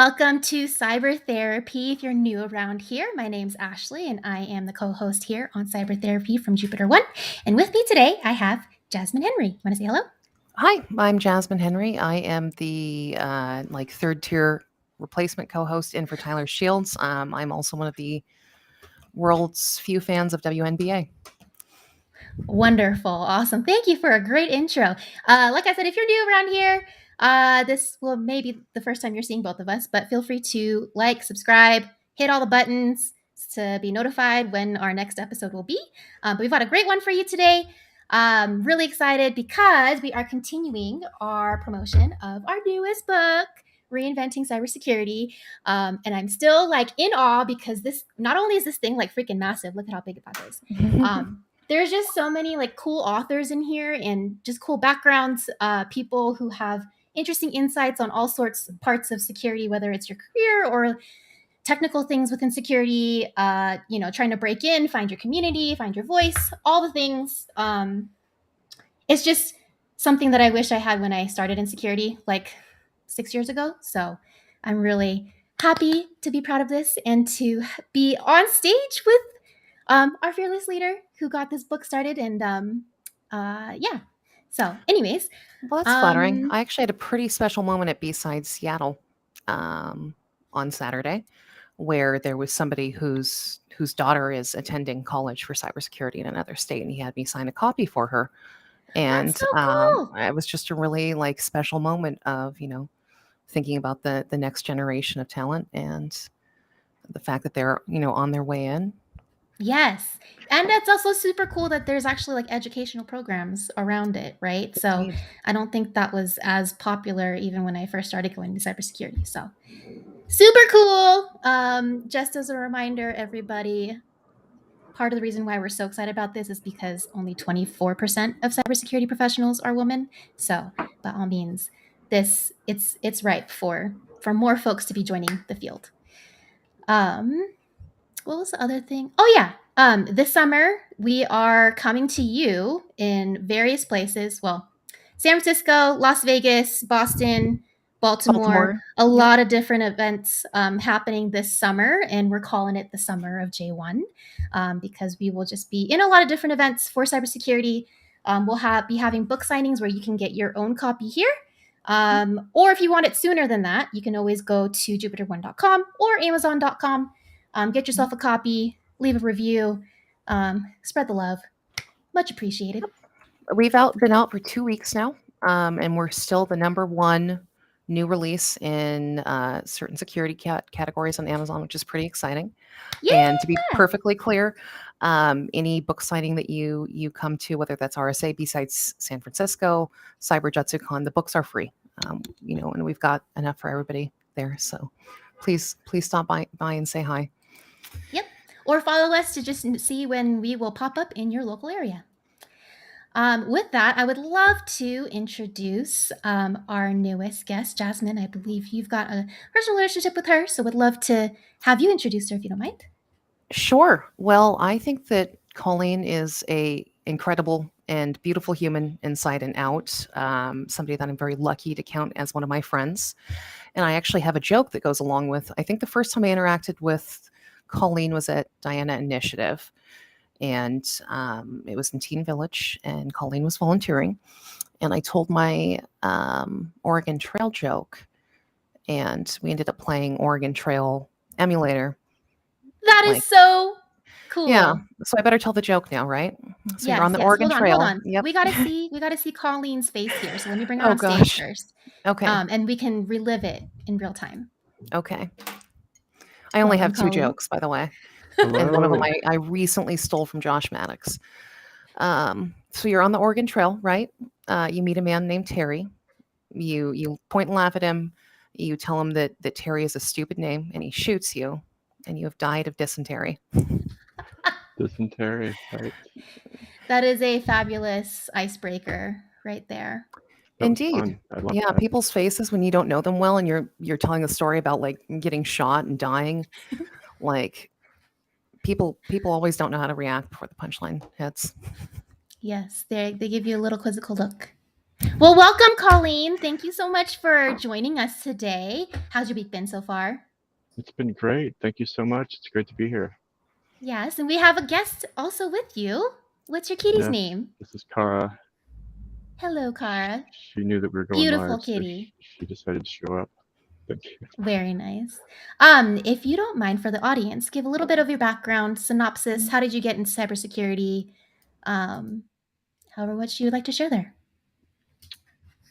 Welcome to Cyber Therapy. If you're new around here, my name's Ashley, and I am the co-host here on Cyber Therapy from Jupiter One. And with me today, I have Jasmine Henry. Want to say hello? Hi, I'm Jasmine Henry. I am the third tier replacement co-host in for Tyler Shields. I'm also one of the world's few fans of WNBA. Wonderful. Awesome. Thank you for a great intro. Like I said, if you're new around here, this will maybe the first time you're seeing both of us, but feel free to like, subscribe, hit all the buttons to be notified when our next episode will be. But we've got a great one for you today. Really excited because we are continuing our promotion of our newest book, Reinventing Cybersecurity. And I'm still like in awe because this not only is this thing like freaking massive, look at how big that is. There's just so many like cool authors in here and just cool backgrounds, people who have interesting insights on all sorts of parts of security, whether it's your career or technical things within security, trying to break in, find your community, find your voice, all the things. It's just something that I wish I had when I started in security like 6 years ago. So I'm really happy to be proud of this and to be on stage with our fearless leader who got this book started. And yeah. So anyways. Well, that's flattering. I actually had a pretty special moment at B-Side Seattle on Saturday where there was somebody whose daughter is attending college for cybersecurity in another state, and he had me sign a copy for her. And that's so cool. it was just a really like special moment of, thinking about the next generation of talent and the fact that they're, on their way in. Yes. And that's also super cool that there's actually like educational programs around it, right? So Indeed. I don't think that was as popular even when I first started going into cybersecurity. So super cool. Just as a reminder, everybody, part of the reason why we're so excited about this is because only 24% of cybersecurity professionals are women. So by all means, it's ripe for more folks to be joining the field. What was the other thing? Oh yeah. This summer we are coming to you in various places. Well, San Francisco, Las Vegas, Boston, Baltimore. A lot of different events happening this summer, and we're calling it the Summer of J1 because we will just be in a lot of different events for cybersecurity. We'll be having book signings where you can get your own copy here. Or if you want it sooner than that, you can always go to jupiter1.com or amazon.com. Get yourself a copy, leave a review, spread the love. Much appreciated. We've been out for 2 weeks now, and we're still the number one new release in certain security categories on Amazon, which is pretty exciting. Yeah. And to be perfectly clear, any book signing that you come to, whether that's RSA, B-Sides San Francisco, Cyber JetsuCon, the books are free. And we've got enough for everybody there. So please stop by and say hi. Yep. Or follow us to just see when we will pop up in your local area. With that, I would love to introduce our newest guest, Jasmine. I believe you've got a personal relationship with her, so would love to have you introduce her if you don't mind. Sure. Well, I think that Colleen is a incredible and beautiful human inside and out, somebody that I'm very lucky to count as one of my friends. And I actually have a joke that goes along with, I think the first time I interacted with Colleen was at Diana Initiative. And it was in Teen Village, and Colleen was volunteering. And I told my Oregon Trail joke, and we ended up playing Oregon Trail emulator. That is so cool. Yeah. So I better tell the joke now, right? So yes, you're on the Oregon Trail. Hold on. Yep. We gotta see Colleen's face here. So let me bring her on stage first. Okay. And we can relive it in real time. Okay. I only have 2 jokes, by the way. And one of them I recently stole from Josh Maddox. So you're on the Oregon Trail, right? You meet a man named Terry. You point and laugh at him. You tell him that Terry is a stupid name, and he shoots you, and you have died of dysentery. Dysentery, right? That is a fabulous icebreaker right there. Indeed. Yeah, that. People's faces when you don't know them well, and you're telling a story about like getting shot and dying, like people always don't know how to react before the punchline hits. Yes, they give you a little quizzical look. Well, welcome, Colleen. Thank you so much for joining us today. How's your week been so far? It's been great. Thank you so much. It's great to be here. Yes, and we have a guest also with you. What's your kitty's Yes, name? this is Kara. Hello, Sh- Cara. She knew that we were going Beautiful live, so kitty. she decided to show up. Thank you. Very nice. If you don't mind, for the audience, give a little bit of your background, synopsis. How did you get into cybersecurity? Um, However much you would like to share there.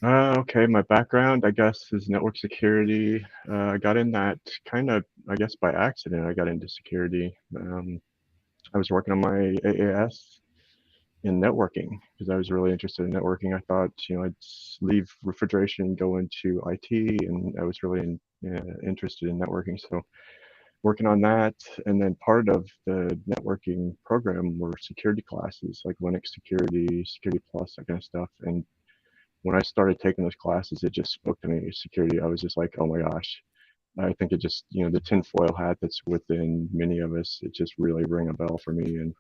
Okay, my background, I guess, is network security. I got in that kind of, I guess, by accident. I got into security. I was working on my AAS in networking because I was really interested in networking. I thought, I'd leave refrigeration and go into IT, and I was really interested in networking. So working on that. And then part of the networking program were security classes like Linux security, security plus, that kind of stuff. And when I started taking those classes, it just spoke to me. Security, I was just like, oh my gosh. I think it just, the tinfoil hat that's within many of us, it just really rang a bell for me. And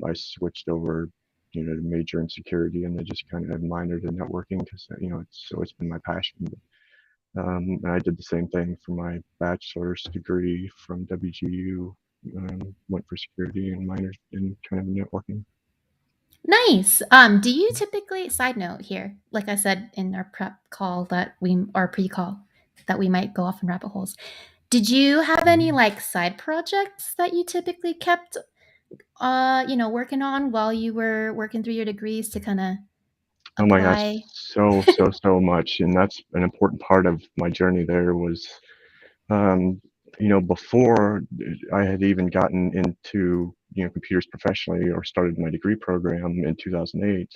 I switched over, to major in security and then just kind of minored in networking because, it's always been my passion. And I did the same thing for my bachelor's degree from WGU. Went for security and minors in kind of networking. Nice. Do you typically, side note here, like I said in our prep call that we, our pre call, that we might go off in rabbit holes. Did you have any Mhm. like side projects that you typically kept, working on while you were working through your degrees to kind of Oh my gosh, apply? so much, and that's an important part of my journey. There was, um, before I had even gotten into computers professionally or started my degree program in 2008.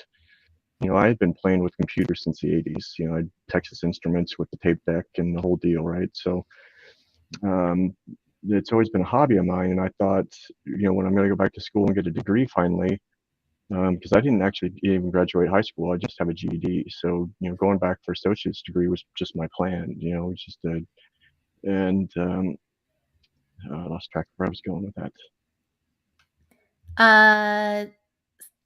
I had been playing with computers since the 80s. I Texas Instruments with the tape deck and the whole deal, right? So um, it's always been a hobby of mine, and I thought, when I'm going to go back to school and get a degree finally, because I didn't actually even graduate high school, I just have a GED. So going back for associate's degree was just my plan. It was just a, and I lost track of where I was going with that. Uh,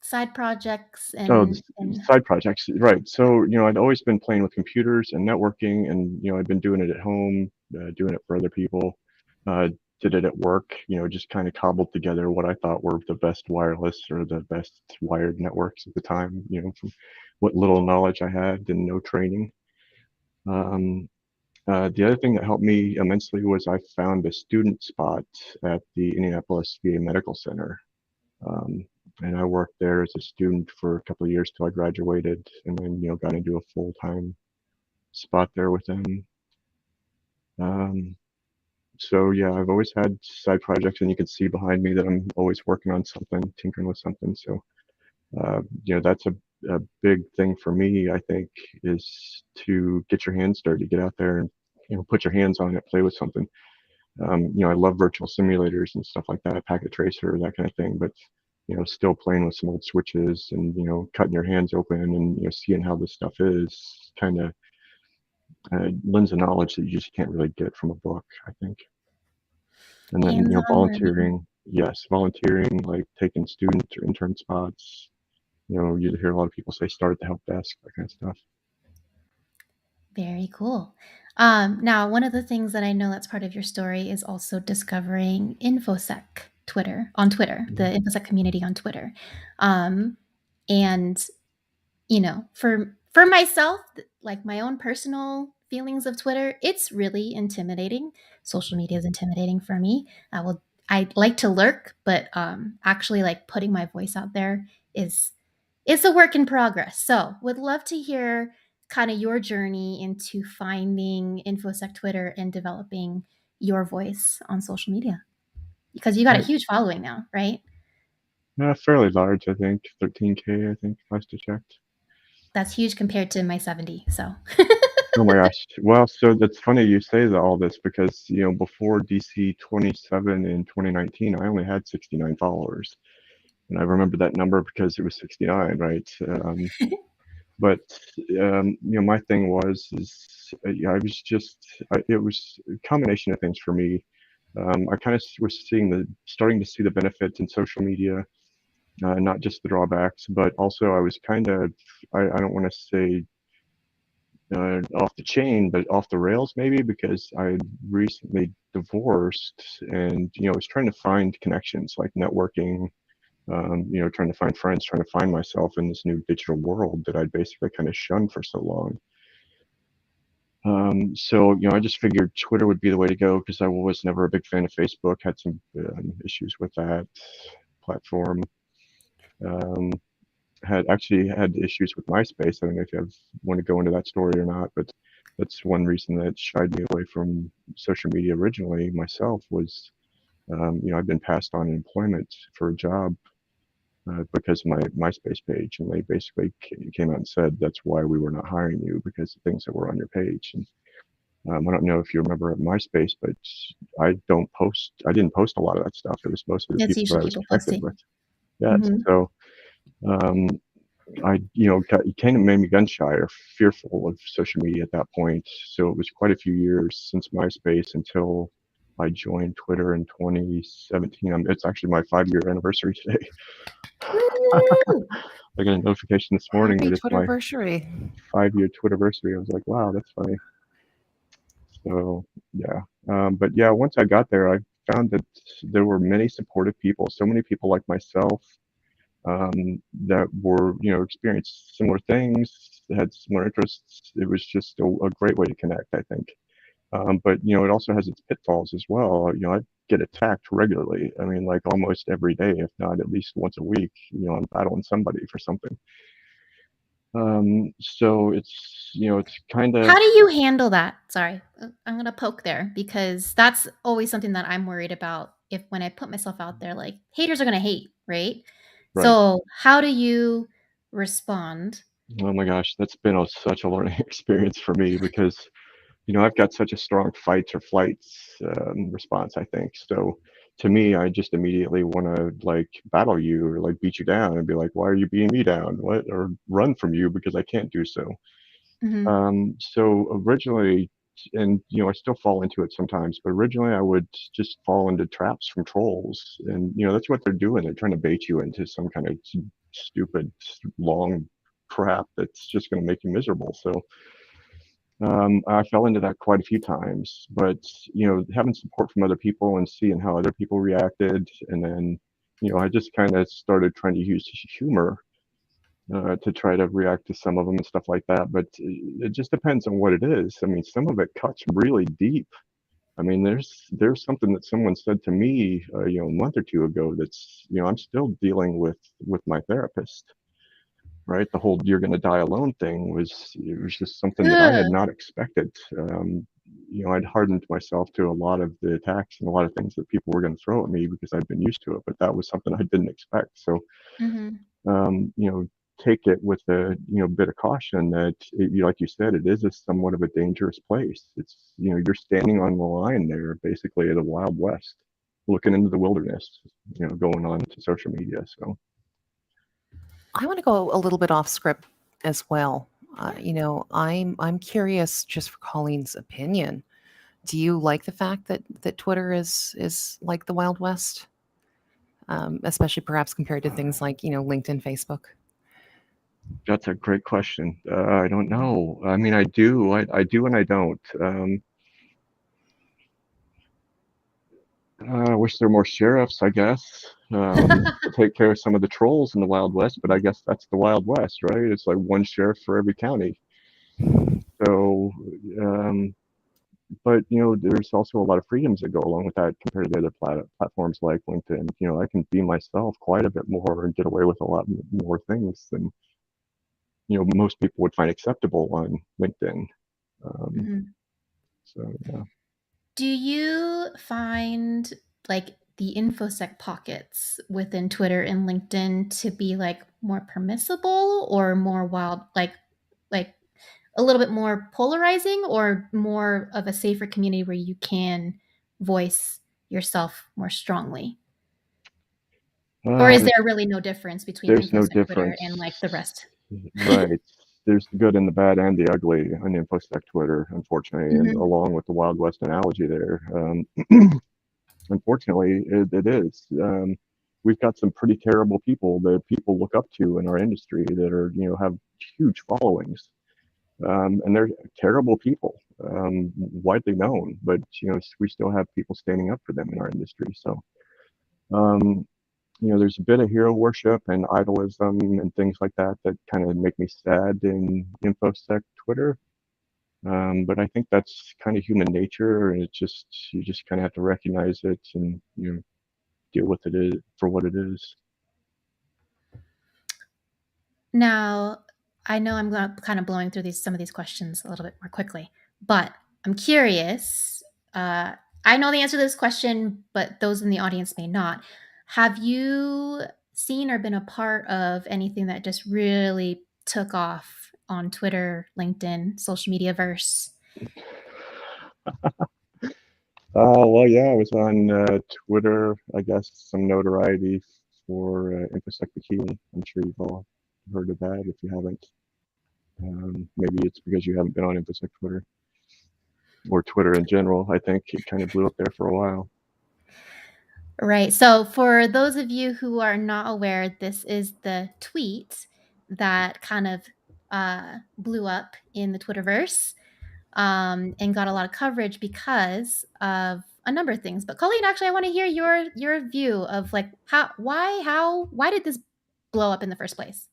Side projects Oh, and side projects, right? So I'd always been playing with computers and networking, and I'd been doing it at home, doing it for other people. Uh, did it at work, just kind of cobbled together what I thought were the best wireless or the best wired networks at the time, from what little knowledge I had and no training. Um, the other thing that helped me immensely was I found a student spot at the Indianapolis VA Medical Center. Um, and I worked there as a student for a couple of years till I graduated, and then got into a full time spot there with them. Um, so yeah, I've always had side projects, and you can see behind me that I'm always working on something, tinkering with something. So that's a big thing for me. I think is to get your hands dirty, get out there and put your hands on it, play with something. I love virtual simulators and stuff like that, packet tracer, that kind of thing. But still playing with some old switches and cutting your hands open and seeing how this stuff is kind of lends a knowledge that you just can't really get from a book, I think. And then hands-on learning. volunteering, yes, volunteering, like taking student or intern spots. You hear a lot of people say start at the help desk, that kind of stuff. Very cool. Now, one of the things that I know that's part of your story is also discovering InfoSec Twitter on Twitter, the Mhm. InfoSec community on Twitter. Um, and for myself, like my own personal feelings of Twitter, it's really intimidating. Social media is intimidating for me. I like to lurk, but actually like putting my voice out there is it's a work in progress. So would love to hear kind of your journey into finding InfoSec Twitter and developing your voice on social media. Because you got a Right. huge following now, right? Fairly large, I think. 13K, I think, last I checked. That's huge compared to my 70. So Oh my gosh. Well, so that's funny you say that all this because, before DC 27 in 2019, I only had 69 followers. And I remember that number because it was 69, right? But my thing was, yeah, I was just, it was a combination of things for me. I kind of was starting to see the benefits in social media. not just the drawbacks, but also I was kind of, I don't want to say off the chain, but off the rails maybe because I recently divorced and, I was trying to find connections like networking, trying to find friends, trying to find myself in this new digital world that I'd basically kind of shunned for so long. So, I just figured Twitter would be the way to go because I was never a big fan of Facebook, had some issues with that platform. Um, had actually had issues with MySpace. I don't know if you want to go into that story or not, but that's one reason that shied me away from social media originally myself was, I've been passed on employment for a job because of my MySpace page, and they basically came out and said that's why we were not hiring you because of things that were on your page. And I don't know if you remember MySpace, but I didn't post a lot of that stuff. It was mostly the It's people that usually I was people connected with. posting. Yes. Hmm. So um, it kind of made me gun shy or fearful of social media at that point. So it was quite a few years since MySpace until I joined Twitter in 2017. It's actually my 5-year anniversary today. Woo! I got a notification this morning Happy that it's my Twitterversary. 5-year Twitterversary. I was like, wow, that's funny. So yeah, but yeah, once I got there, I found that there were many supportive people. So many people like myself that were, experienced similar things, had similar interests. It was just a great way to connect, I think. But it also has its pitfalls as well. I get attacked regularly. I mean, like almost every day, if not at least once a week. I'm battling somebody for something. So it's kind How of do you handle that? Sorry, I'm gonna poke there because that's always something that I'm worried about. If when I put myself out there, like haters are gonna hate, right? right. So how do you respond? Oh my gosh, that's been such a learning experience for me because I've got such a strong fight or flights response, I think. So to me, I just immediately want to like battle you or like beat you down and be like, why are you beating me down? What? Or run from you because I can't do so. Mhm. So originally, and I still fall into it sometimes, but originally I would just fall into traps from trolls. And, that's what they're doing. They're trying to bait you into some kind of stupid, long crap that's just going to make you miserable. So I fell into that quite a few times, but having support from other people and seeing how other people reacted, and then I just kind of started trying to use humor to try to react to some of them and stuff like that. But it just depends on what it is. I mean, some of it cuts really deep. I mean, there's something that someone said to me, a month or two ago that's I'm still dealing with my therapist, right? The whole "you're going to die alone" thing was just something that I had Ugh. not expected. I'd hardened myself to a lot of the attacks and a lot of things that people were going to throw at me because I'd been used to it, but that was something I didn't expect. So, Mhm. um, you know, take it with a bit of caution that like you said, it is a somewhat of a dangerous place. It's you're standing on the line there, basically at the Wild West, looking into the wilderness. Going on to social media. So I want to go a little bit off script as well. Yeah. I'm curious just for Colleen's opinion. Do you like the fact that Twitter is like the Wild West, especially perhaps compared to things like LinkedIn, Facebook? that's a great question. I don't know. I mean, I do. I do and I don't. I wish there were more sheriffs, I guess, to take care of some of the trolls in the Wild West, but I guess that's the Wild West, right? It's like one sheriff for every county. So, um, but there's also a lot of freedoms that go along with that compared to the other platforms like LinkedIn. I can be myself quite a bit more and get away with a lot more things than most people would find acceptable on LinkedIn. Um, Mhm. so yeah. Do you find like the InfoSec pockets within Twitter and LinkedIn to be like more permissible or more wild, like a little bit more polarizing or more of a safer community where you can voice yourself more strongly? Or is Uh, there really no difference between there's no InfoSec Twitter and like the difference. rest? Right. There's the good and the bad and the ugly on InfoSec Twitter, unfortunately, and Mhm. along with the Wild West analogy there. Unfortunately, it is. we've got some pretty terrible people that people look up to in our industry that are, have huge followings. And they're terrible people, widely known, but we still have people standing up for them in our industry. So, um, there's a bit of hero worship and idolism and things like that that kind of make me sad in InfoSec Twitter. But I think that's kind of human nature, and you just kind of have to recognize it and deal with it for what it is. Now, I know I'm kind of blowing through some of these questions a little bit more quickly, but I'm curious. I know the answer to this question, but those in the audience may not. Have you seen or been a part of anything that just really took off on Twitter, LinkedIn, social media verse? Well, yeah, I was on Twitter, I guess, some notoriety for InfoSec Bikini. I'm sure you've all heard of that. If you haven't, maybe it's because you haven't been on InfoSec Twitter or Twitter in general. I think it kind of blew up there for a while. Right. So, for those of you who are not aware, this is the tweet that kind of blew up in the Twitterverse, and got a lot of coverage because of a number of things. But Colleen, actually, I want to hear your view of like why did this blow up in the first place?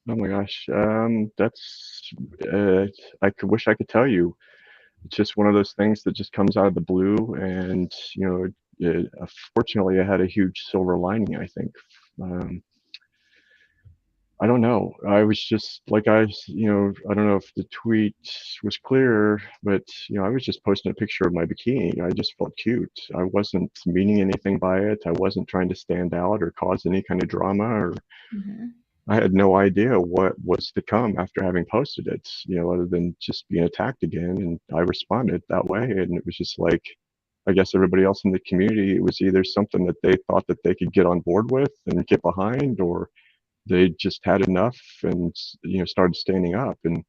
Oh my gosh, that's wish I could tell you. It's just one of those things that just comes out of the blue, and fortunately, it had a huge silver lining. I think. Um, I don't know. I was just like I don't know if the tweet was clear, but I was just posting a picture of my bikini. I just felt cute. I wasn't meaning anything by it. I wasn't trying to stand out or cause any kind of drama, or Mm-hmm. I had no idea what was to come after having posted it, other than just being attacked again. And I responded that way. And it was just like, I guess everybody else in the community, it was either something that they thought that they could get on board with and get behind, or they just had enough and started standing up. And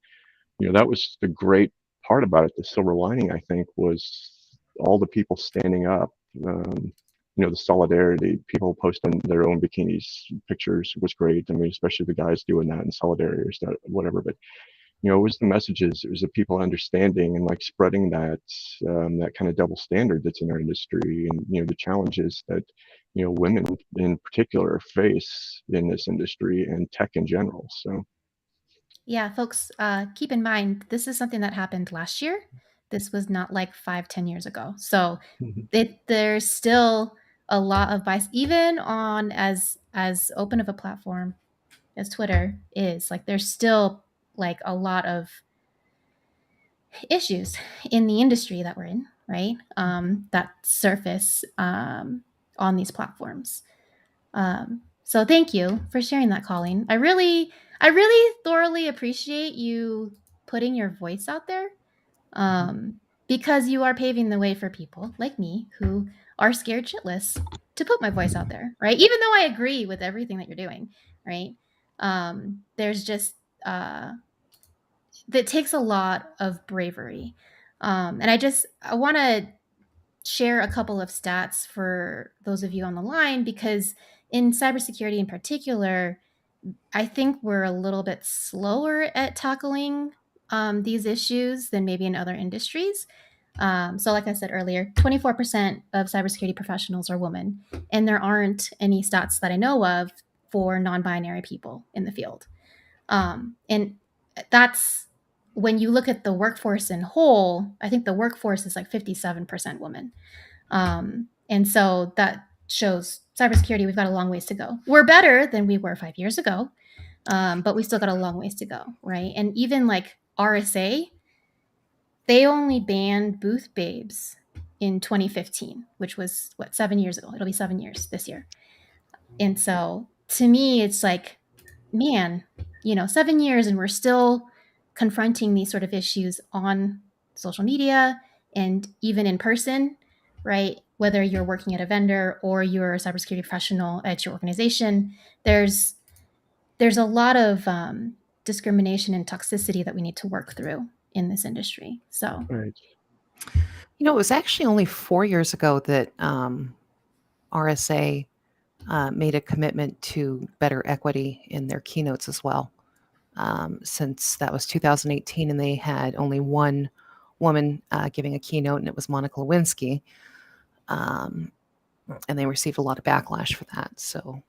that was the great part about it. The silver lining, I think, was all the people standing up. um, the solidarity, people posting their own bikinis pictures was great. I mean, especially the guys doing that in solidarity or stuff, whatever. But it was the messages, it was the people understanding and like spreading that kind of double standard that's in our industry, and the challenges that women in particular face in this industry and tech in general. So Yeah, folks, keep in mind this is something that happened last year. This was not like 5, 10 years ago. So there's still a lot of bias, even on as open of a platform as Twitter is. Like, there's still like a lot of issues in the industry that we're in, right? That surface on these platforms. So thank you for sharing that, Colleen. I really thoroughly appreciate you putting your voice out there, because you are paving the way for people like me who are scared shitless to put my voice out there, right? Even though I agree with everything that you're doing, right? There's just that takes a lot of bravery, and I want to share a couple of stats for those of you on the line, because in cybersecurity in particular, I think we're a little bit slower at tackling these issues than maybe in other industries. So, like I said earlier, 24% of cybersecurity professionals are women, and there aren't any stats that I know of for non binary people in the field. And that's when you look at the workforce in whole, I think the workforce is like 57% women. And so that shows cybersecurity, we've got a long ways to go. We're better than we were 5 years ago, but we still got a long ways to go, right? And even like RSA, they only banned booth babes in 2015, which was what, 7 years ago. It'll be 7 years this year. And so to me, it's like, man, 7 years and we're still confronting these sort of issues on social media and even in person, right? Whether you're working at a vendor or you're a cybersecurity professional at your organization, there's a lot of discrimination and toxicity that we need to work through in this industry. So, right. It was actually only 4 years ago that RSA made a commitment to better equity in their keynotes as well. Since that was 2018 and they had only one woman giving a keynote, and it was Monica Lewinsky. And they received a lot of backlash for that. So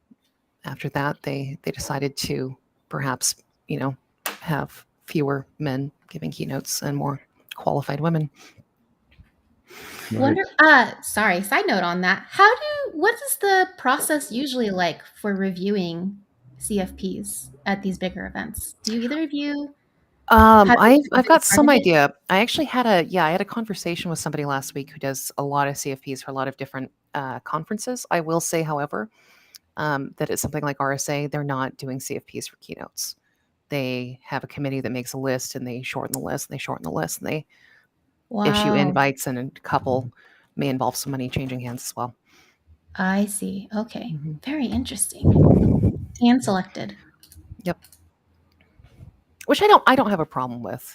after that, they decided to perhaps, have fewer men giving keynotes and more qualified women. Wonder. Sorry. Side note on that. What is the process usually like for reviewing CFPs at these bigger events? Do you either of you have I've been got part some of it? idea. I actually had a conversation with somebody last week who does a lot of CFPs for a lot of different conferences. I will say, however, that it's something like RSA. They're not doing CFPs for keynotes. They have a committee that makes a list, and they shorten the list, and they shorten the list, and they issue Wow. invites, and a couple may involve some money changing hands as well. I see. Okay. Mm-hmm. Very interesting. Hand selected. Yep. Which I don't have a problem with,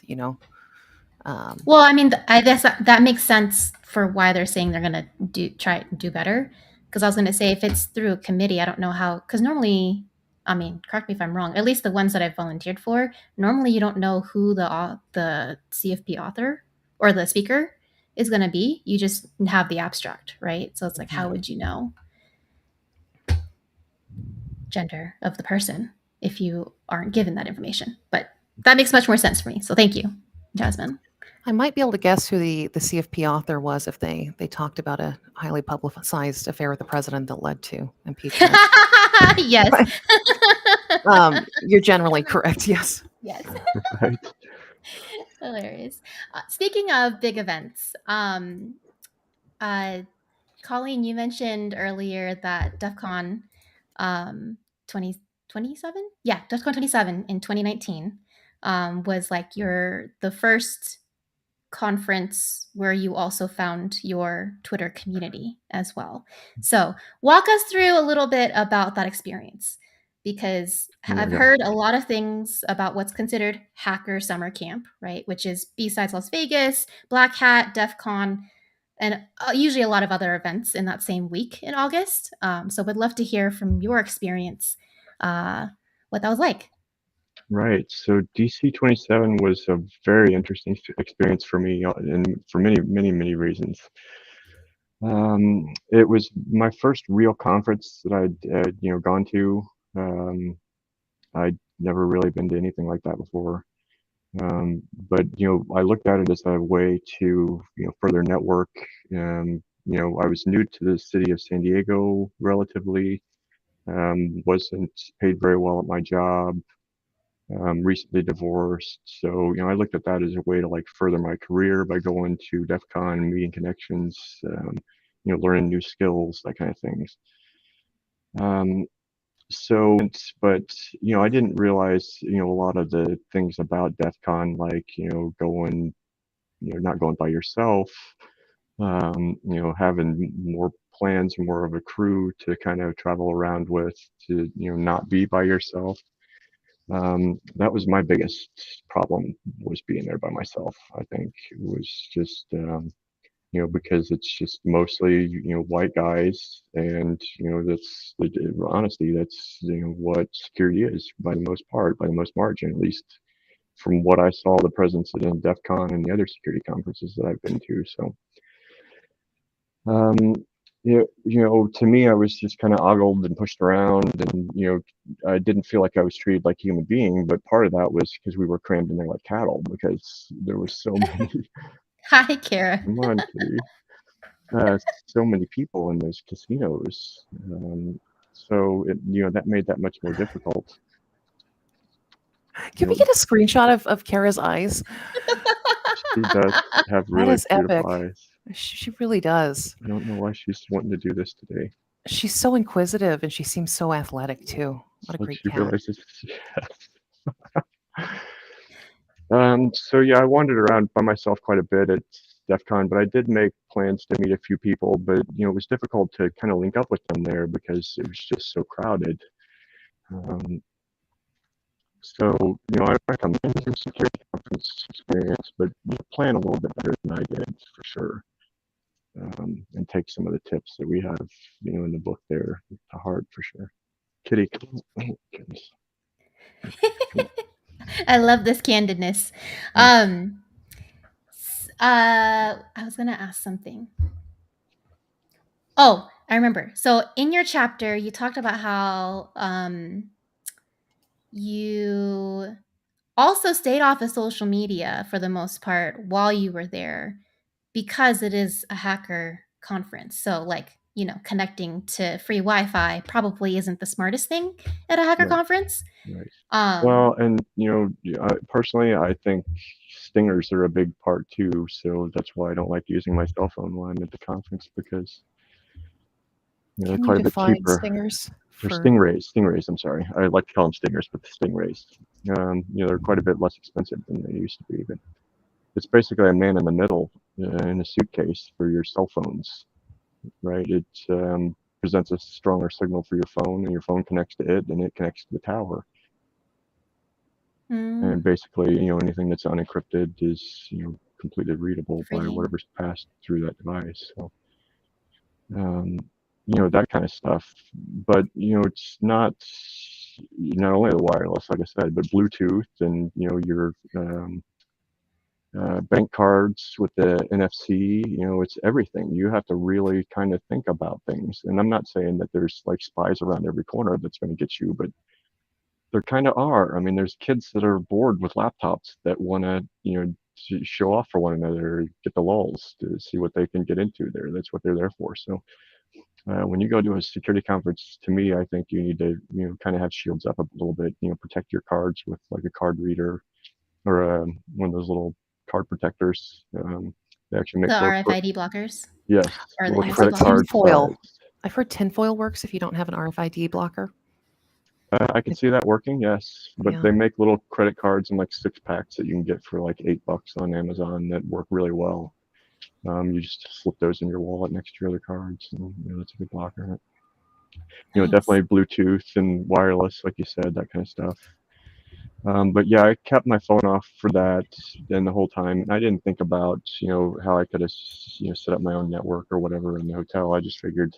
Well, I mean, I guess that makes sense for why they're saying they're gonna try to do better. Because I was gonna say if it's through a committee, I don't know how. Because normally, I mean, correct me if I'm wrong. At least the ones that I've volunteered for, normally you don't know who the CFP author or the speaker is gonna be. You just have the abstract, right? So it's like, how would you know gender of the person if you aren't given that information? But that makes much more sense for me. So thank you, Jasmine. I might be able to guess who the CFP author was if they talked about a highly publicized affair with the president that led to impeachment. Yes. You're generally correct. Yes. Yes. Right. Hilarious. Speaking of big events, Colleen, you mentioned earlier that DEF CON 2027? Yeah, DEF CON 27 in 2019 was like the first conference where you also found your Twitter community as well. So, walk us through a little bit about that experience because I've Yeah. heard a lot of things about what's considered hacker summer camp, right? Which is besides Las Vegas, Black Hat, DEF CON, and usually a lot of other events in that same week in August. So, would love to hear from your experience what that was like. Right. So DC 27 was a very interesting experience for me, and for many, many, many reasons. It was my first real conference that I'd gone to. I'd never really been to anything like that before. But I looked at it as a way to further network. I was new to the city of San Diego relatively. Wasn't paid very well at my job. Recently divorced. So, I looked at that as a way to like further my career by going to DEF CON, meeting connections, learning new skills, that kind of things. Um, so, but, I didn't realize, a lot of the things about DEF CON, like, going, not going by yourself, having more plans, more of a crew to kind of travel around with, to, not be by yourself. That was my biggest problem, was being there by myself. I think it was just, because it's just mostly, white guys, and, honestly, that's, what security is by the most part, by the most margin, at least from what I saw the presence in DEF CON and the other security conferences that I've been to. So, um, to me, I was just kind of ogled and pushed around, and I didn't feel like I was treated like a human being. But part of that was because we were crammed in there like cattle, because there were so many. Hi, Kara. Come on, kitty. So many people in those casinos. So that made that much more difficult. Can we get a screenshot of Kara's eyes? She does have That really is epic. beautiful eyes. She really does. I don't know why she's wanting to do this today. She's so inquisitive, and she seems so athletic too. What a Like great she cat. realizes. So yeah, I wandered around by myself quite a bit at DEF CON, but I did make plans to meet a few people, but it was difficult to kind of link up with them there because it was just so crowded. So, I recommend some security conference experience, but you plan a little bit better than I did, for sure. and take some of the tips that we have, in the book there to heart for sure. Kitty, goodness. I love this candidness. Yeah. I was gonna ask something. Oh, I remember. So in your chapter, you talked about how you also stayed off of social media for the most part while you were there because it is a hacker conference. So, like, connecting to free Wi-Fi probably isn't the smartest thing at a hacker Right. conference. Right. Um, Well, and personally, I think stingers are a big part too. So that's why I don't like using my cell phone when I'm at the conference, because they're Can you quite a bit define cheaper. stingers They're for? stingrays. I'm sorry. I like to call them stingers, but the stingrays. They're quite a bit less expensive than they used to be. But it's basically a man in the middle in a suitcase for your cell phones, right? It presents a stronger signal for your phone, and your phone connects to it, and it connects to the tower. mm, And basically, anything that's unencrypted is, completely readable by free. whatever's passed through that device. So, um, that kind of stuff. But, it's not only the wireless, like I said, but Bluetooth and, your bank cards with the NFC, it's everything. You have to really kind of think about things. And I'm not saying that there's like spies around every corner that's going to get you, but there kind of are. I mean, there's kids that are bored with laptops that want to, show off for one another, get the lulls to see what they can get into there. That's what they're there for. So when you go to a security conference, to me, I think you need to, kind of have shields up a little bit. Protect your cards with like a card reader or one of those little card protectors. They actually make The little, RFID blockers yes, or the little I've heard NFC credit card blockers. tinfoil. size. I've heard tinfoil works if you don't have an RFID blocker. I can If, see that working, yes. But yeah. they make little credit cards in like 6 packs that you can get for like $8 on Amazon that work really well. You just slip those in your wallet next to your other cards, and that's a good blocker. Nice. Definitely Bluetooth and wireless, like you said, that kind of stuff. But yeah, I kept my phone off for that then the whole time. I didn't think about, how I could have, set up my own network or whatever in the hotel. I just figured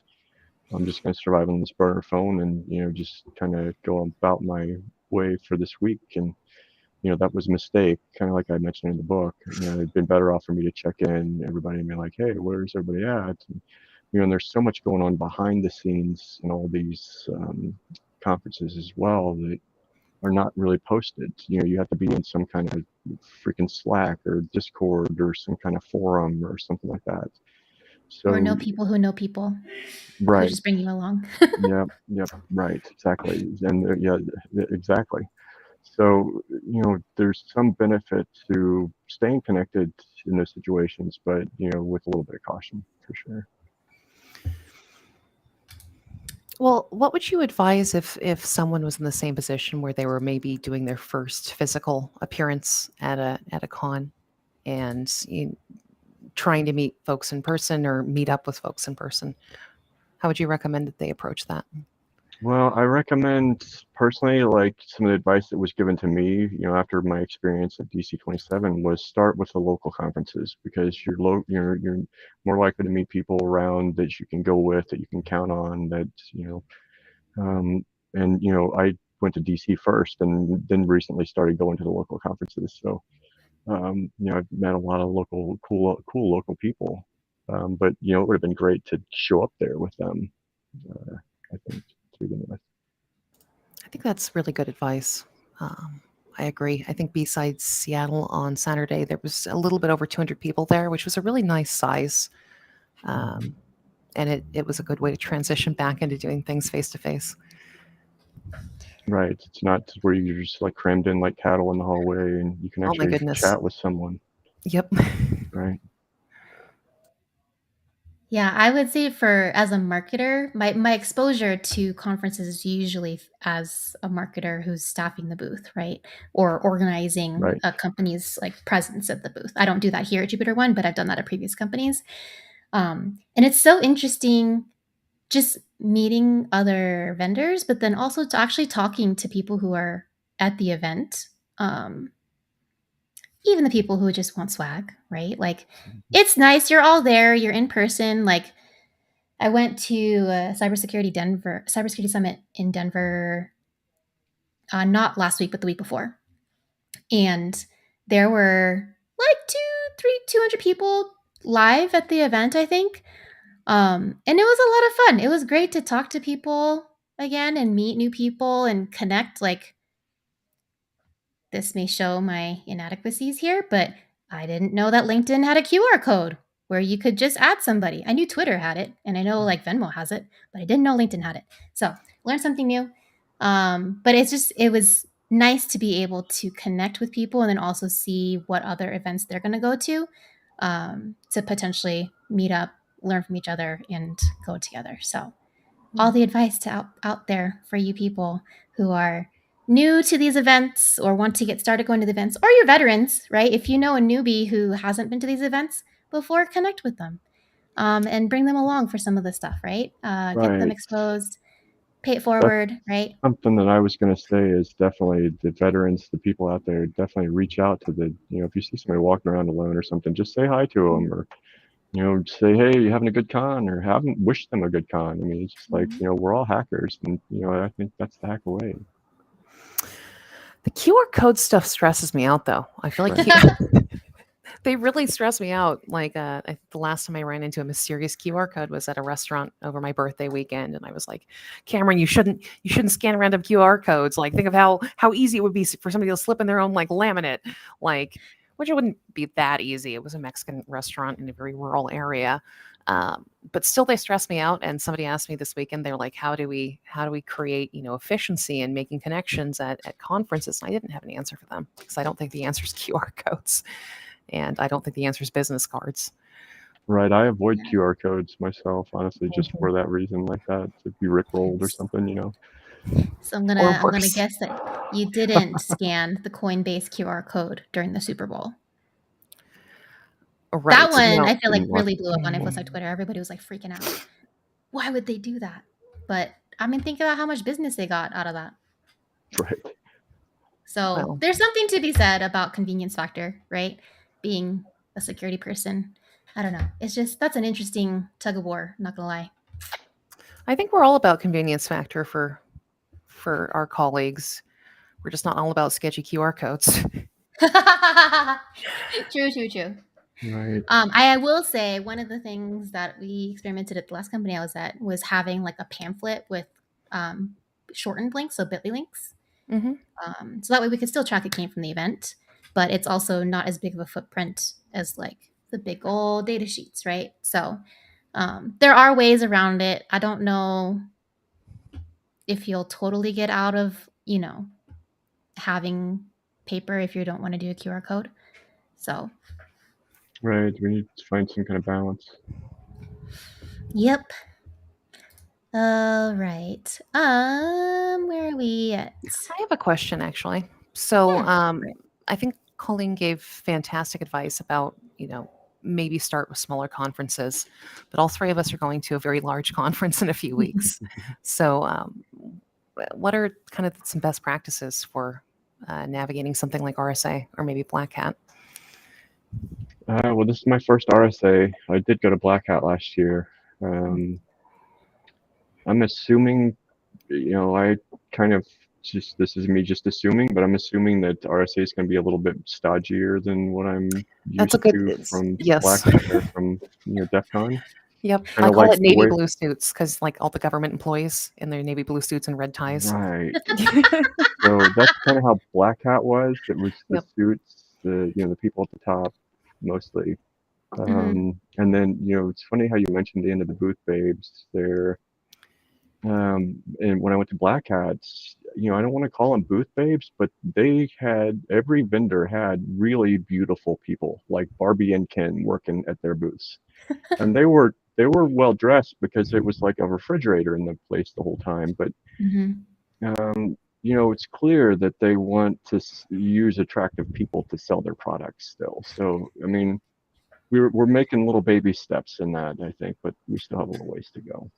I'm just going to survive on this burner phone and, just kind of go about my way for this week. And, that was a mistake, kind of like I mentioned in the book. It'd been better off for me to check in everybody and be like, hey, where's everybody at? And there's so much going on behind the scenes in all these conferences as well that are not really posted. You have to be in some kind of freaking Slack or Discord or some kind of forum or something like that. Or know So, people who know people who right. just bring you along. Yep, right, exactly. And yeah, exactly. So, there's some benefit to staying connected in those situations, but, with a little bit of caution for sure. Well, what would you advise if someone was in the same position where they were maybe doing their first physical appearance at a con and trying to meet folks in person or meet up with folks in person? How would you recommend that they approach that? Well, I recommend personally, like some of the advice that was given to me, after my experience at DC 27 was start with the local conferences because you're more likely to meet people around that you can go with, that you can count on, that, and I went to DC first and then recently started going to the local conferences. So, I've met a lot of cool local people. But it would have been great to show up there with them, I think, to begin with. I think that's really good advice. I agree. I think besides Seattle on Saturday, there was a little bit over 200 people there, which was a really nice size. Um, and it was a good way to transition back into doing things face to face. Right. It's not where you're just like crammed in like cattle in the hallway and you can Oh my actually goodness. chat with someone, Yep. right? Yeah, I would say for as a marketer, my exposure to conferences is usually as a marketer who's staffing the booth, right? Or organizing Right. a company's like presence at the booth. I don't do that here at Jupiter One, but I've done that at previous companies. And it's so interesting just meeting other vendors, but then also to actually talking to people who are at the event. Um, even the people who just want swag, right? Like, it's nice. You're all there. You're in person. Like, I went to cybersecurity summit in Denver, not last week, but the week before, and there were like 200 people live at the event, I think. And it was a lot of fun. It was great to talk to people again and meet new people and connect. Like, this may show my inadequacies here, but I didn't know that LinkedIn had a QR code where you could just add somebody. I knew Twitter had it, and I know like Venmo has it, but I didn't know LinkedIn had it. So learned something new. But it was nice to be able to connect with people and then also see what other events they're going to go to potentially meet up, learn from each other, and go together. So all the advice out there for you people who are new to these events or want to get started going to the events, or you're veterans, right? If you know a newbie who hasn't been to these events before, connect with them and bring them along for some of the stuff, right? Get them Right. exposed, pay it That's forward, right? something that I was going to say is definitely the veterans, the people out there, definitely reach out to if you see somebody walking around alone or something, just say hi to them or, say, hey, you having a good con or have them wish them a good con. I mean, it's just like, we're all hackers and, I think that's the hack away. The QR code stuff stresses me out, though. I feel like they really stress me out. Like the last time I ran into a mysterious QR code was at a restaurant over my birthday weekend, and I was like, Cameron, you shouldn't scan random QR codes. Like, think of how easy it would be for somebody to slip in their own like laminate, like, which it wouldn't be that easy. It was a Mexican restaurant in a very rural area. But still they stress me out. And somebody asked me this weekend, they're like, how do we create, efficiency in making connections at conferences? And I didn't have an answer for them because I don't think the answer is QR codes. And I don't think the answer is business cards. Right. I avoid QR codes myself, honestly, just for that reason, like that, to be rickrolled or something. So I'm gonna guess that you didn't scan the Coinbase QR code during the Super Bowl. Right. That one, No, I feel like really blew up on InfoSec Twitter. Everybody was like freaking out. Why would they do that? But I mean, think about how much business they got out of that. Right. So there's something to be said about convenience factor, right? Being a security person. I don't know. It's just, that's an interesting tug of war, not gonna lie. I think we're all about convenience factor for our colleagues. We're just not all about sketchy QR codes. True. Right. I will say one of the things that we experimented at the last company I was at was having like a pamphlet with shortened links, so bit.ly links. Mm-hmm. So that way we could still track it came from the event, but it's also not as big of a footprint as like the big old data sheets, right? So there are ways around it. I don't know if you'll totally get out of, having paper if you don't want to do a QR code. So. Right. We need to find some kind of balance. Yep. All right. Where are we at? I have a question, actually. So, I think Colleen gave fantastic advice about, maybe start with smaller conferences, but all three of us are going to a very large conference in a few weeks. So, what are kind of some best practices for navigating something like RSA or maybe Black Hat? Well, this is my first RSA. I did go to Black Hat last year. I'm assuming, I kind of this is me just assuming, but I'm assuming that RSA is going to be a little bit stodgier than what I'm used to from Black Hat or from DEF CON. Yep. I call it navy blue suits because like all the government employees in their navy blue suits and red ties. Right. So that's kind of how Black Hat was. It was the suits, the people at the top mostly. And then, it's funny how you mentioned the end of the booth babes there. And when I went to Black Hats, I don't want to call them booth babes, but every vendor had really beautiful people like Barbie and Ken working at their booths. And they were well dressed because it was like a refrigerator in the place the whole time. But, it's clear that they want to use attractive people to sell their products still. So, I mean, we're making little baby steps in that, I think, but we still have a little ways to go.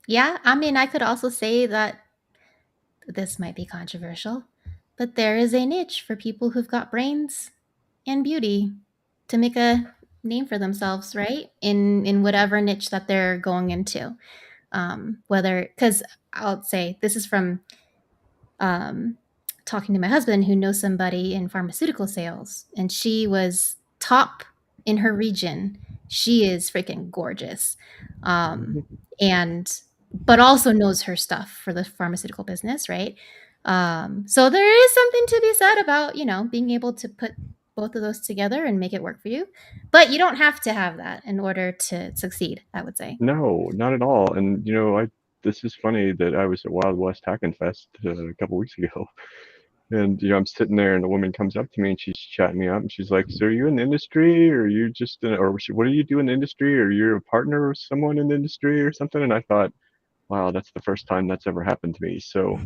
Yeah, I mean, I could also say that this might be controversial, but there is a niche for people who've got brains and beauty to make a name for themselves, right? In whatever niche that they're going into. Whether, because I'll say this is from um, talking to my husband who knows somebody in pharmaceutical sales, and she was top in her region. She is freaking gorgeous, Mhm. and but also knows her stuff for the pharmaceutical business, right? So there is something to be said about being able to put both of those together and make it work for you, but you don't have to have that in order to succeed, I would say. No, not at all. And I this is funny that I was at Wild West Hackin' Fest a couple weeks ago, and I'm sitting there, and a woman comes up to me, and she's chatting me up, and she's like, "So are you in the industry, or are you just, what do you do in the industry? Or you're a partner with someone in the industry, or something?" And I thought, wow, that's the first time that's ever happened to me. So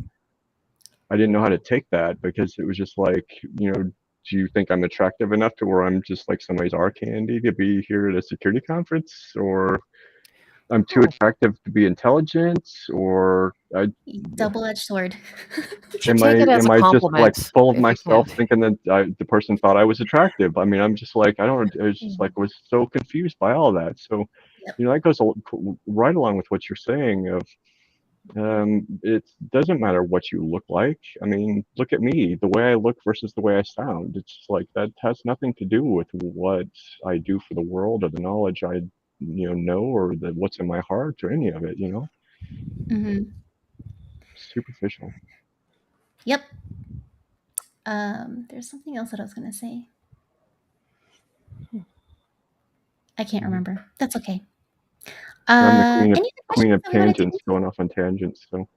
I didn't know how to take that because it was just like, do you think I'm attractive enough to where I'm just like somebody's eye candy to be here at a security conference, or I'm too Oh, attractive to be intelligent, or Double-edged sword. you should am I take it as a am I just like compliment full of if you can. myself, thinking that the person thought I was attractive? I mean, I'm just like, I don't. I was just like, was so confused by all that. So, Yep. that goes right along with what you're saying. Of it doesn't matter what you look like. I mean, look at me, the way I look versus the way I sound. It's just like that has nothing to do with what I do for the world or the knowledge I know, or what's in my heart, or any of it. Hmm. Superficial. Yep. There's something else that I was going to say. I can't Mhm. remember. That's okay. I'm the queen of Any other queen questions of that we want to dig tangents, into? going off on tangents. So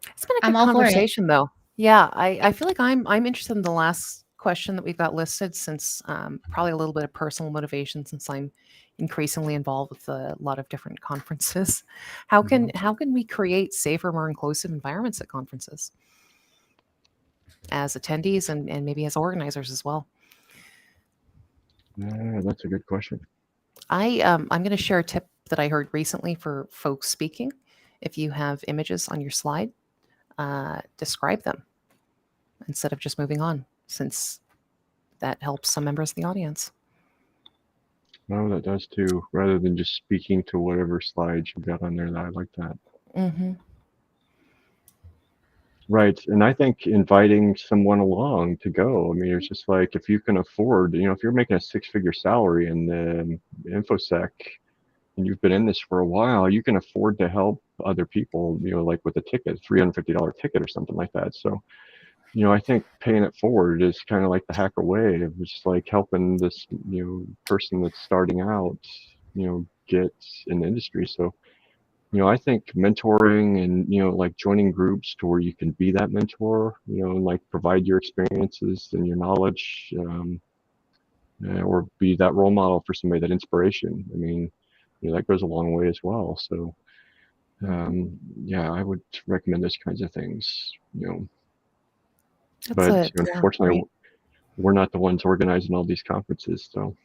It's been a I'm good all for it. conversation, though. Yeah, I feel like I'm interested in the last question that we've got listed, since probably a little bit of personal motivation, since I'm increasingly involved with a lot of different conferences. Mhm. How can we create safer, more inclusive environments at conferences as attendees and maybe as organizers as well? Yeah, that's a good question. I'm going to share a tip that I heard recently for folks speaking. If you have images on your slide, describe them instead of just moving on, since that helps some members of the audience. No, that does too. Rather than just speaking to whatever slides you got on there, I like that. Mm-hmm. Right, and I think inviting someone along to go. I mean, it's just like, if you can afford, if you're making a six-figure salary in InfoSec, and you've been in this for a while, you can afford to help other people, like with a ticket, $350 ticket or something like that. So, I think paying it forward is kind of like the hacker way of just like helping this, person that's starting out, get in the industry. So, I think mentoring and, like joining groups to where you can be that mentor, and like provide your experiences and your knowledge, or be that role model for somebody, that inspiration. I mean, that goes a long way as well. So, Mm-hmm. yeah, I would recommend those kinds of things, That's but a yeah, unfortunately, great. we're not the ones organizing all these conferences. So,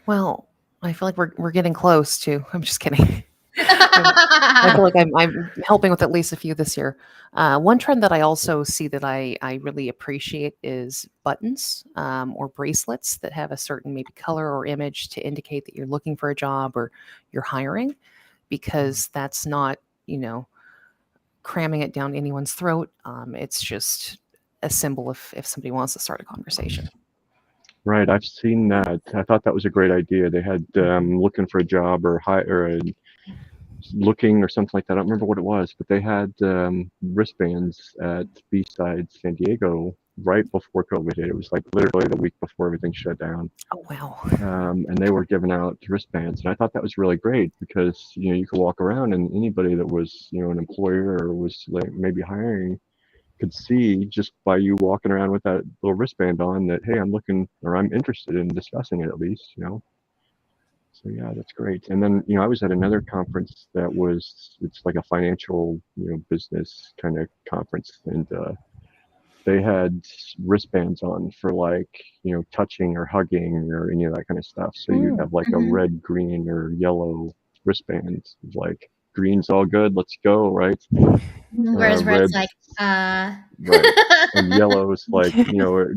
Well, I feel like we're getting close to. I'm just kidding. I feel like I'm helping with at least a few this year. One trend that I also see that I really appreciate is buttons, or bracelets that have a certain maybe color or image to indicate that you're looking for a job or you're hiring, because that's not, cramming it down anyone's throat. It's just a symbol if somebody wants to start a conversation. right, I've seen that. I thought that was a great idea. They had looking for a job, or looking, or something like that. I don't remember what it was, but they had wristbands at B-Side San Diego right before COVID hit. It was like literally the week before everything shut down. Oh wow. And they were giving out wristbands, and I thought that was really great because you could walk around, and anybody that was an employer or was like maybe hiring could see just by you walking around with that little wristband on that, hey, I'm looking, or I'm interested in discussing it, at least. So yeah, that's great. And then I was at another conference that it's like a financial business kind of conference, and they had wristbands on for like touching or hugging or any of that kind of stuff. So you'd have like a Mhm. red, green, or yellow wristband, like green's all good, let's go, right? Whereas red's Red's like, right, and yellow is like,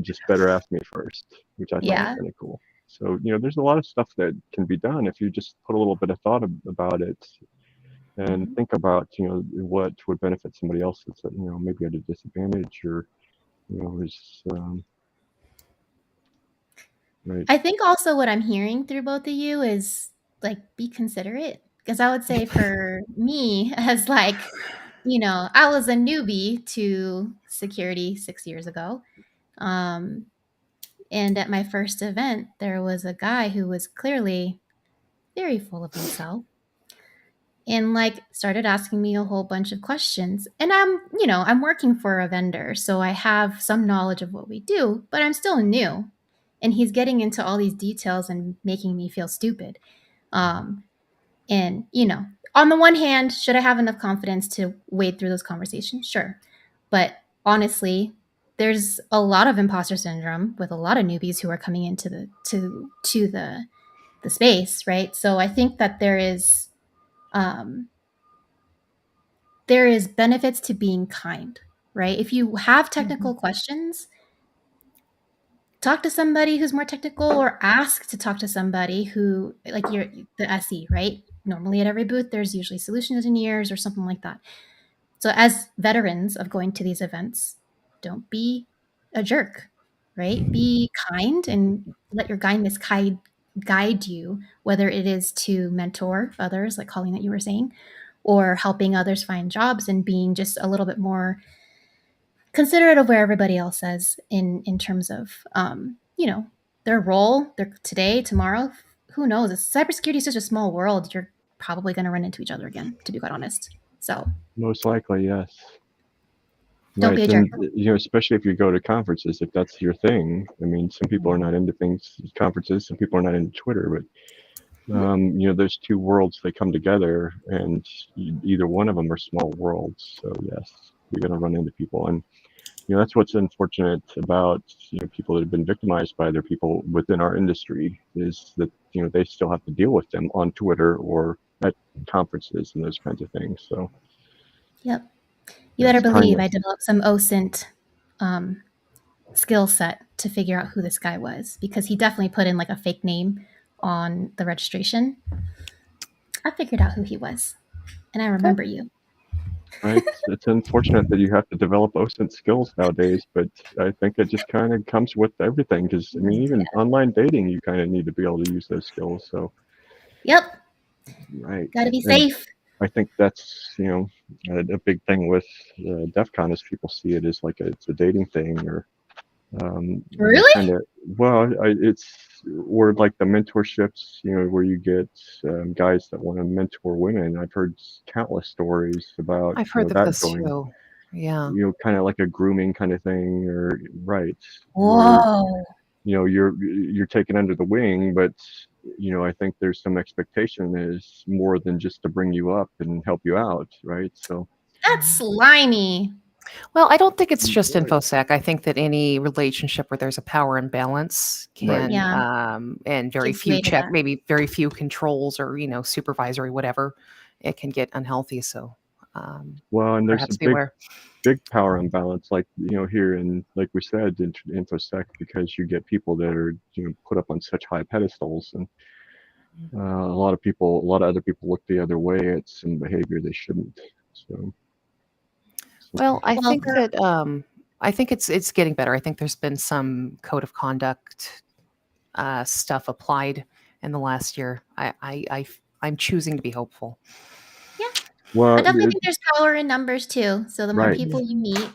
just better ask me first, which I thought was yeah. kind of cool. So, there's a lot of stuff that can be done if you just put a little bit of thought about it and Mhm. think about, what would benefit somebody else that's, maybe at a disadvantage or, is, right. I think also what I'm hearing through both of you is like be considerate. Because I would say for me, as like, I was a newbie to security 6 years ago. Um, and at my first event, there was a guy who was clearly very full of himself and like started asking me a whole bunch of questions. And I'm working for a vendor, so I have some knowledge of what we do, but I'm still new. And he's getting into all these details and making me feel stupid. Um, and on the one hand, should I have enough confidence to wade through those conversations? Sure. But honestly, there's a lot of imposter syndrome with a lot of newbies who are coming into the space, right? So I think that um, there is benefits to being kind, right? If you have technical questions, talk to somebody who's more technical or ask to talk to somebody who like you're the SE, right? Normally at every booth there's usually solution engineers or something like that. So as veterans of going to these events, don't be a jerk, right? Be kind and let your kindness guide you, whether it is to mentor others, like Colleen that you were saying, or helping others find jobs and being just a little bit more considerate of where everybody else is in terms of their role, their today, tomorrow. Who knows? Cybersecurity is such a small world. You're probably going to run into each other again, to be quite honest. So Most likely, yes. don't Right. be a jerk. And, especially if you go to conferences, if that's your thing. I mean, some people are not into conferences, some people are not into Twitter, but, Mhm. there's two worlds that come together, and either one of them are small worlds. So, yes, you're going to run into people. And, that's what's unfortunate about, people that have been victimized by other people within our industry is that, they still have to deal with them on Twitter or at conferences and those kinds of things. So, Yep. You better yes, believe I kindness. developed some OSINT um, skill set to figure out who this guy was because he definitely put in like a fake name on the registration. I figured out who he was, and I Okay. remember you. Right. It's unfortunate that you have to develop OSINT skills nowadays, but I think it just kind of comes with everything. Because I mean, even online dating, you kind of need to be able to use those skills. So, Yep. right. Got to be And safe. I think that's a big thing with DEF CON is people see it as like it's a dating thing or Really? kind of it's or like the mentorships, where you get guys that want to mentor women. I've heard countless stories about I've heard of that this going, too. Yeah. kind of like a grooming kind of thing, or right, where Whoa. you're taken under the wing, but I think there's some expectation is more than just to bring you up and help you out, right? So, That's slimy. Well, I don't think it's just right, InfoSec. I think that any relationship where there's a power imbalance right. can, Yeah. and very Gives few way to that. maybe very few controls or, supervisory, whatever, it can get unhealthy. So Well, and there's a perhaps beware. big power imbalance, like here in, like we said, in InfoSec, because you get people that are put up on such high pedestals, and a lot of other people look the other way at some behavior they shouldn't. So, Well, Well, for I think it's getting better. I think there's been some code of conduct stuff applied in the last year. I'm choosing to be hopeful. yeah, I well, definitely think there's power in numbers too. So the more right. people you meet,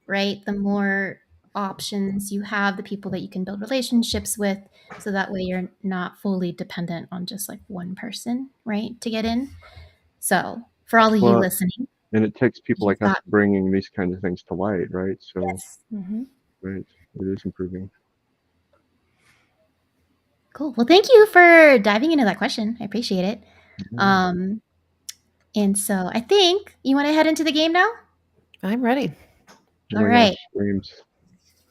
right, the more options you have, the people that you can build relationships with, so that way you're not fully dependent on just like one person, right, to get in. So for all of you Well, listening, and it takes people you've like us got bringing these kinds of things to light, right? So, yes. Hmm. right, it is improving. Cool. Well, thank you for diving into that question. I appreciate it. Yeah. Um, and so I think you want to head into the game now. I'm ready. Oh All my right. gosh, dreams.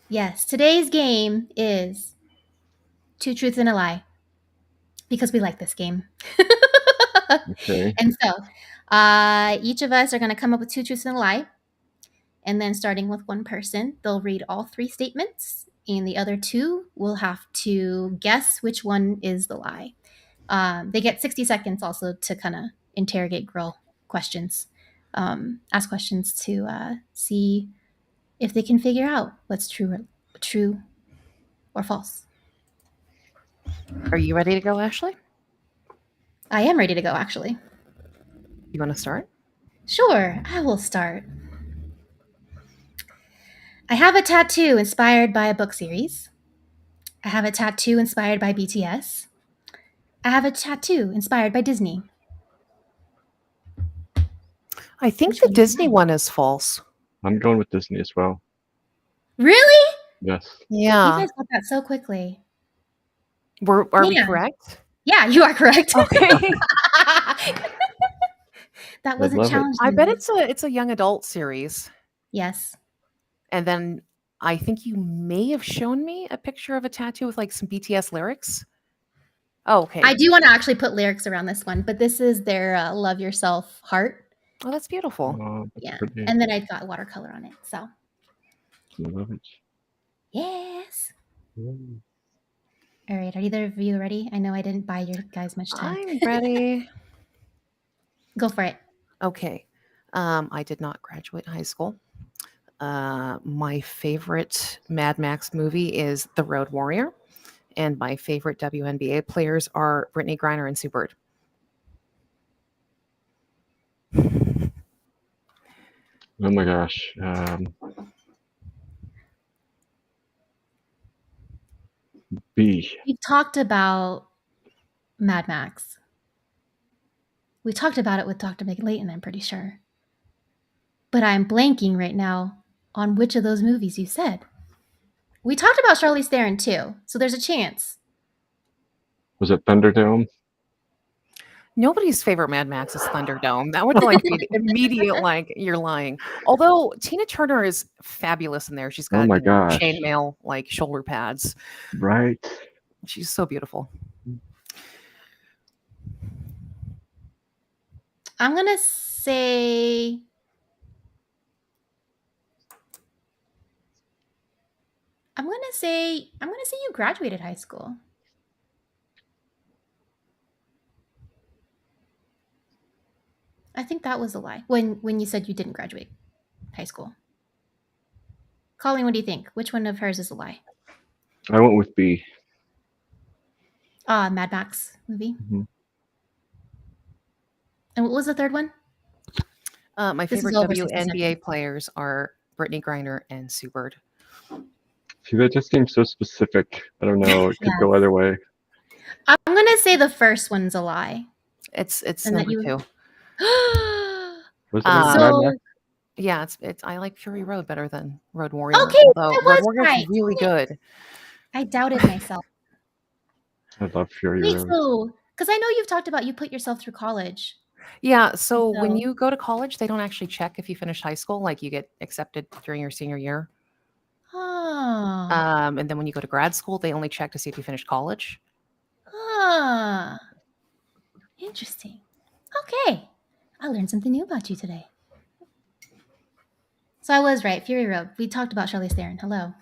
Yes, today's game is Two Truths and a Lie because we like this game. Okay. And so Each of us are going to come up with two truths and a lie. And then starting with one person, they'll read all three statements, and the other two will have to guess which one is the lie. They get 60 seconds also to kind of interrogate, grill questions, ask questions to see if they can figure out what's true or false. Are you ready to go, Ashley? I am ready to go, actually. You want to start? Sure, I will start. I have a tattoo inspired by a book series. I have a tattoo inspired by BTS. I have a tattoo inspired by Disney. I think Which the one is Disney mine? one is false. I'm going with Disney as well. Really? Yes. You Yeah. guys got that so quickly. Are we Man. correct? Yeah, you are correct. Okay. That I wasn't love it. challenged. I bet enough. it's a young adult series. Yes. And then I think you may have shown me a picture of a tattoo with like some BTS lyrics. Oh, okay. I do want to actually put lyrics around this one, but this is their Love Yourself heart. Oh, that's beautiful. Oh, that's Yeah. pretty. And then I've got watercolor on it. So, I love it. yes. Mm. All right. Are either of you ready? I know I didn't buy your guys much time. I'm ready. Go for it. Okay. I did not graduate high school. My favorite Mad Max movie is The Road Warrior, and my favorite WNBA players are Brittany Griner and Sue Bird. Oh my gosh. B. We've talked about Mad Max. We talked about it with Dr. McLayton, I'm pretty sure. But I'm blanking right now on which of those movies you said. We talked about Charlize Theron too, so there's a chance. Was it Thunderdome? Nobody's favorite Mad Max is Thunderdome. That would like be the immediate like you're lying. Although Tina Turner is fabulous in there. She's Oh got my gosh. chainmail like shoulder pads. Right. She's so beautiful. I'm gonna say you graduated high school. I think that was a lie. When you said you didn't graduate high school. Colleen, what do you think? Which one of hers is a lie? I went with B. Mad Max movie. Mm-hmm. And what was the third one? My This is favorite over 60 WNBA seconds. players are Brittany Griner and Sue Bird. See, that just seems so specific. I don't know. It could Yes. go either way. I'm gonna say the first one's a lie. It's And that number you- 2. Was it So- Mad Max? Yeah, it's I like Fury Road better than Road Warrior. Okay, although that Road was Warrior right. is really good. I doubted myself. I love Fury Wait, Road. so because I know you've talked about you put yourself through college. Yeah, so when So- you go to college, they don't actually check if you finish high school. Like you get accepted during your senior year. Oh. And then when you go to grad school, they only check to see if you finished college. Interesting. Okay. I learned something new about you today. So I was right. Fury Road. We talked about Charlize Theron. Hello.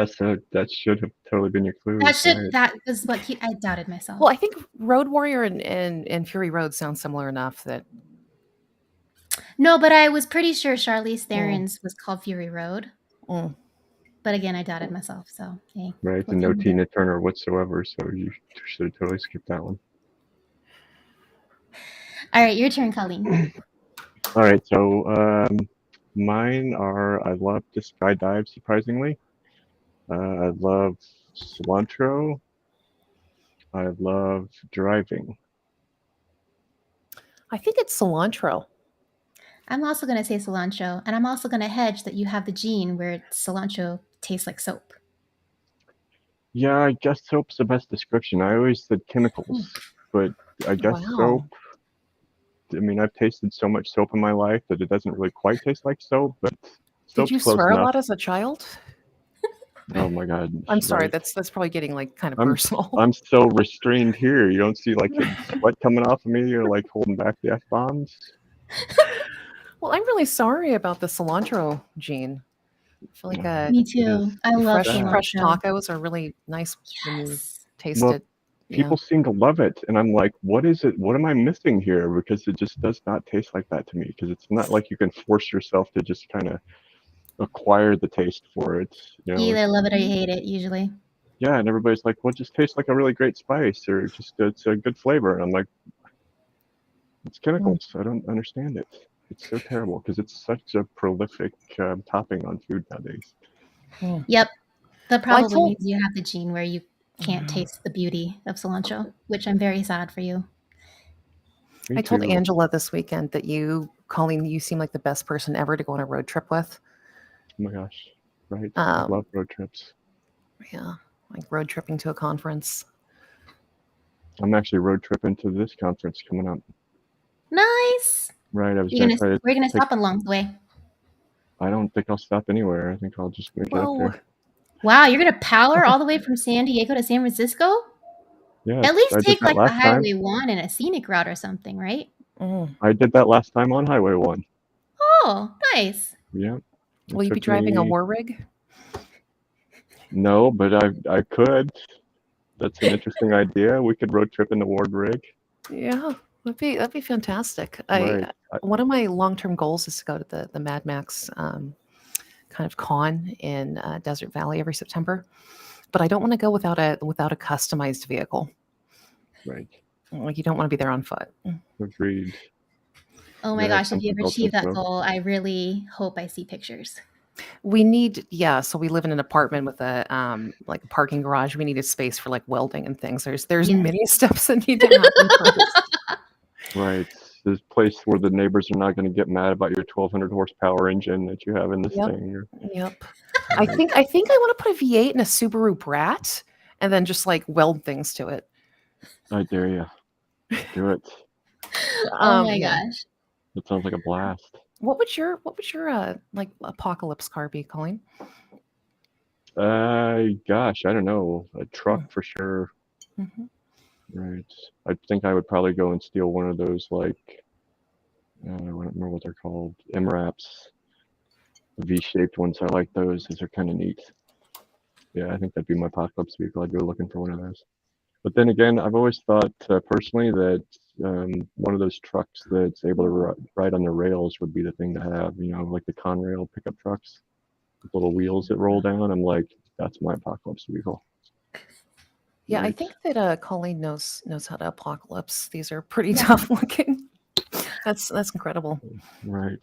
So that should have totally been your clue. That was what I doubted myself. Well, I think Road Warrior and Fury Road sound similar enough that No, but I was pretty sure Charlize Theron's was called Fury Road. Mm. But again, I doubted myself. So, hey. Right, and no Tina Turner whatsoever, so you should have totally skipped that one. All right, your turn, Colleen. All right, so mine are I love to skydive, surprisingly. I love cilantro. I love driving. I think it's cilantro. I'm also going to say cilantro, and I'm also going to hedge that you have the gene where cilantro tastes like soap. Yeah, I guess soap's the best description. I always said chemicals, but I guess soap. I mean, I've tasted so much soap in my life that it doesn't really quite taste like soap, but soap's Did you close swear enough. a lot as a child? Oh my God. I'm sorry, Right. that's probably getting like kind of I'm personal. I'm so restrained here. You don't see like the sweat coming off of me or like holding back the F-bombs. Well, I'm really sorry about the cilantro, Gene. I feel like Me It is too. I it's love sad. fresh cilantro. tacos are really nice when you Yes. taste Well, it. Yeah. people seem to love it, and I'm like, what is it? What am I missing here? Because it just does not taste like that to me. Because it's not like you can force yourself to just kind of acquire the taste for it. You You know, either it's love it or you hate it, usually. yeah, and everybody's like, well, it just tastes like a really great spice, or just it's a good flavor. And I'm like, it's Mm. chemicals. I don't understand it. It's so terrible because it's such a prolific topping on food nowadays. Mm. Yep. That Well, I probably told means you have the gene where you can't taste the beauty of cilantro, which I'm very sad for you. Me I told too. Angela this weekend that you, Colleen, you seem like the best person ever to go on a road trip with. Oh my gosh, right? I love Um, road trips. yeah, like road tripping to a conference. I'm actually road tripping to this conference coming up. Nice. Right, I was You're gonna gonna try to we're gonna take. stop along the way. I don't think I'll stop anywhere. I think I'll just make it up Whoa. there. Wow, you're gonna power all the way from San Diego to San Francisco? Yes, At least I did take that like the last time. Highway 1 and a scenic route or something, right? Mm. I did that last time on Highway 1. Oh, nice. Yeah, it Will you be took driving a me war rig? no, but I could. That's an interesting idea. We could road trip in the Ward rig. Yeah, that'd be fantastic. Right. One of my long term goals is to go to the Mad Max kind of con in Desert Valley every September, but I don't want to go without a customized vehicle. Right. Like you don't want to be there on foot. Agreed. Oh my Gotta have gosh, if you something ever built in achieve that smoke. goal, I really hope I see pictures. We need, yeah. So we live in an apartment with a like a parking garage. We need a space for like welding and things. There's Yes. many steps that need to happen first. Right. This place where the neighbors are not going to get mad about your 1200 horsepower engine that you have in this Yep. thing. Yep. Right. I think I want to put a V8 in a Subaru Brat and then just like weld things to it. I dare you. Do it. Oh my Yeah. gosh. That sounds like a blast. What would your like apocalypse car be, Colleen? Gosh, I don't know. A truck Mm. for sure. Mhm. Right. I think I would probably go and steal one of those, like, I don't remember what they're called. MRAPs, V-shaped ones. I like those. Those are kind of neat. Yeah, I think that'd be my apocalypse vehicle. I'd go looking for one of those. But then again, I've always thought personally that one of those trucks that's able to ride on the rails would be the thing to have. You know, like the Conrail pickup trucks, with little wheels that roll down. I'm like, that's my apocalypse vehicle. Yeah, I Right. think that Colleen knows how to apocalypse. These are pretty Yeah. tough looking. That's incredible. Right.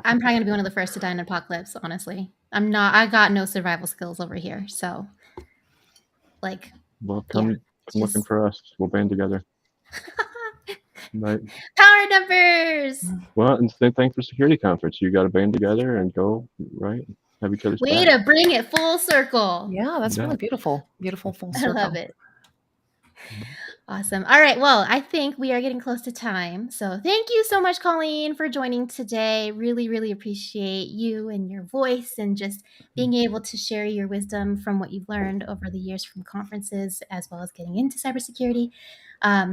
I'm probably gonna be one of the first to die in an apocalypse, honestly. I got no survival skills over here. So like, Well, yeah. come looking Just for us. We'll band together. Right. power numbers. Well, and same thing for security conference. You got to band together and go, right? Have each other's Way back. to bring it full circle. Yeah, that's Yeah. really beautiful. Beautiful full I love circle. it. Awesome. All right. Well, I think we are getting close to time. So thank you so much, Colleen, for joining today. Really, really appreciate you and your voice and just being able to share your wisdom from what you've learned over the years from conferences as well as getting into cybersecurity.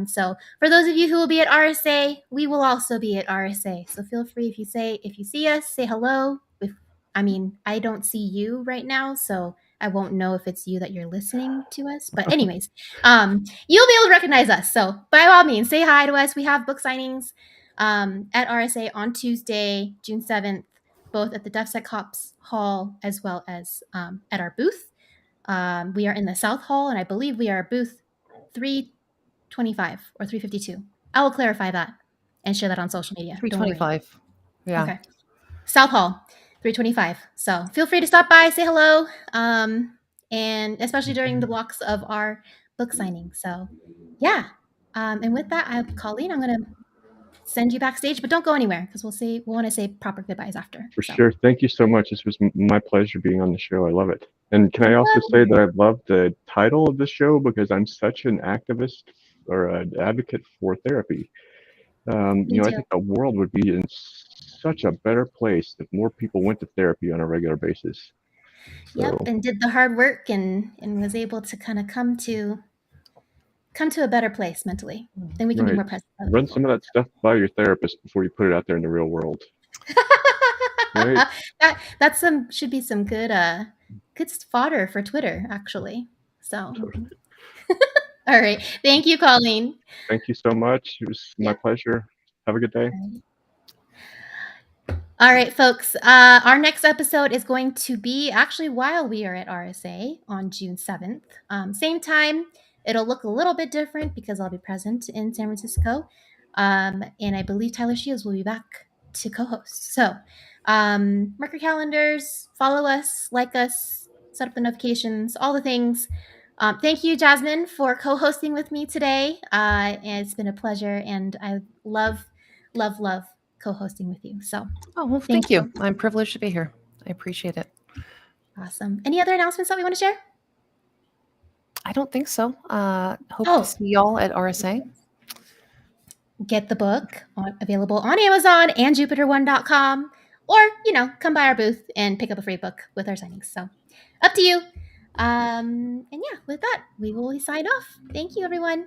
So for those of you who will be at RSA, we will also be at RSA. So feel free if you see us, say hello. I don't see you right now, so I won't know if it's you that you're listening to us. But anyways, you'll be able to recognize us. So by all means, say hi to us. We have book signings at RSA on Tuesday, June 7th, both at the DevSecOps Hall as well as at our booth. We are in the South Hall, and I believe we are booth 325 or 352. I will clarify that and share that on social media. Don't worry. 325. Yeah. Okay. South Hall, 325. So feel free to stop by, say hello, and especially during the blocks of our book signing. So, yeah. And with that, Colleen, I'm going to send you backstage, but don't go anywhere because we want to say proper goodbyes after. For So, sure. Thank you so much. This was my pleasure being on the show. I love it. And can I also say lovely. that I love the title of the show because I'm such an activist or an advocate for therapy. Me I too. think the world would be in such a better place if more people went to therapy on a regular basis. Yep, So and did the hard work and was able to kind of come to a better place mentally. Then we can be right, more present for other run some people. of that stuff by your therapist before you put it out there in the real world, right? That's some should be some good fodder for Twitter, actually. So, all right. Thank you, Colleen. Thank you so much. It was my Yep. pleasure. Have a good day. All right, folks. Our next episode is going to be actually while we are at RSA on June 7th. Same time. It'll look a little bit different because I'll be present in San Francisco. And I believe Tyler Shields will be back to co host. So mark your calendars, follow us, like us, set up the notifications, all the things. Thank you, Jasmine, for co hosting with me today. It's been a pleasure, and I love co hosting with you. So Oh, well, thank thank you. you. I'm privileged to be here. I appreciate it. Awesome. Any other announcements that we want to share? I don't think so. Hope to Oh, see y'all at RSA. get the book available on Amazon and JupiterOne.com, or come by our booth and pick up a free book with our signings. So up to you. And yeah, with that, we will sign off. Thank you, everyone.